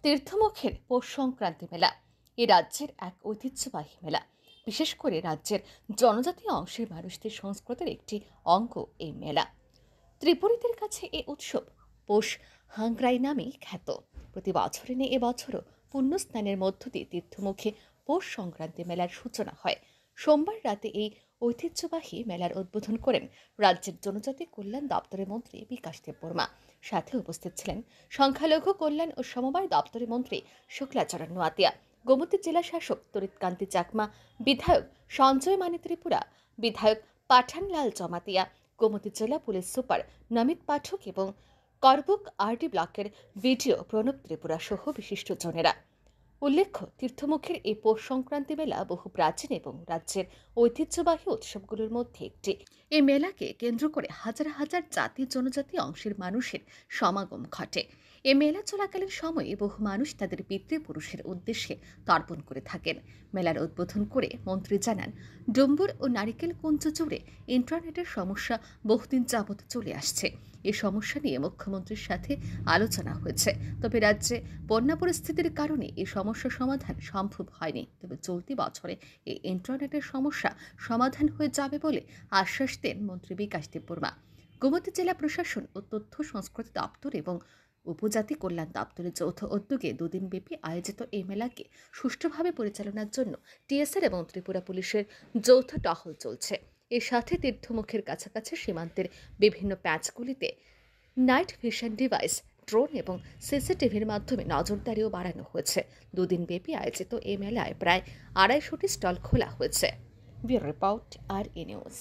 তীর্থমুখের পৌষ সংক্রান্তি মেলা এ রাজ্যের এক ঐতিহ্যবাহী মেলা। বিশেষ করে রাজ্যের জনজাতি অংশের মানুষদের সংস্কৃতির একটি অঙ্গ এই মেলা। ত্রিপুরীদের কাছে এ উৎসব পৌষ হাংরাই নামে খ্যাত। প্রতি বছরে নিয়ে এবছরও পুণ্যস্নানের মধ্য দিয়ে তীর্থমুখে পৌষ সংক্রান্তি মেলার সূচনা হয়। সোমবার রাতে এই ঐতিহ্যবাহী মেলার উদ্বোধন করেন রাজ্যের জনজাতি কল্যাণ দপ্তরের মন্ত্রী বিকাশ দেববর্মা। সাথে উপস্থিত ছিলেন সংখ্যালঘু কল্যাণ ও সমবায় দপ্তরের মন্ত্রী শুক্লাচরণ নোয়াতিয়া, গোমতী জেলা শাসক তরিতকান্তি চাকমা, বিধায়ক সঞ্জয় মানি ত্রিপুরা, বিধায়ক পাঠানলাল জমাতিয়া, গোমতী জেলা পুলিশ সুপার নমিত পাঠক এবং করবুক আরডি ব্লকের ভিডিও প্রণব ত্রিপুরা সহ বিশিষ্টজনেরা। উল্লেখ্য, তীর্থমুখের এই পৌষ সংক্রান্তি মেলা বহু প্রাচীন এবং রাজ্যের ঐতিহ্যবাহী উৎসবগুলোর মধ্যে একটি। এই মেলাকে কেন্দ্র করে হাজার হাজার জাতি জনজাতি অংশের মানুষের সমাগম ঘটে। এ মেলা চলাকালীন সময়ে বহু মানুষ তাদের পিতৃপুরুষের উদ্দেশ্যে তর্পণ করে থাকেন। মেলার উদ্বোধন করে মন্ত্রী জানান, ডুম্বুর ও নারিকেল কুঞ্জ জুড়ে ইন্টারনেটের সমস্যা বহুদিন যাবৎ চলে আসছে। এই সমস্যা নিয়ে মুখ্যমন্ত্রীর সাথে আলোচনা হয়েছে, তবে রাজ্যে বন্যা পরিস্থিতির কারণে এই সমস্যা সমাধান সম্ভব হয়নি। তবে চলতি বছরে এই ইন্টারনেটের সমস্যা সমাধান হয়ে যাবে বলে আশ্বাস দেন মন্ত্রী বিকাশ দেববর্মা। গোমতী জেলা প্রশাসন ও তথ্য সংস্কৃতি দপ্তর এবং উপজাতি কল্যাণ দপ্তরের যৌথ উদ্যোগে দুদিনব্যাপী আয়োজিত এই মেলাকে সুষ্ঠুভাবে পরিচালনার জন্য টিএসআর এবং ত্রিপুরা পুলিশের যৌথ টহল চলছে। এর সাথে তীর্থমুখের কাছাকাছি সীমান্তের বিভিন্ন প্যাঁচগুলিতে নাইট ভিশন ডিভাইস, ড্রোন এবং সিসিটিভির মাধ্যমে নজরদারিও বাড়ানো হয়েছে। দুদিনব্যাপী আয়োজিত এই মেলায় প্রায় 250টি স্টল খোলা হয়েছে। ব্যুরো রিপোর্ট, আর নিউজ।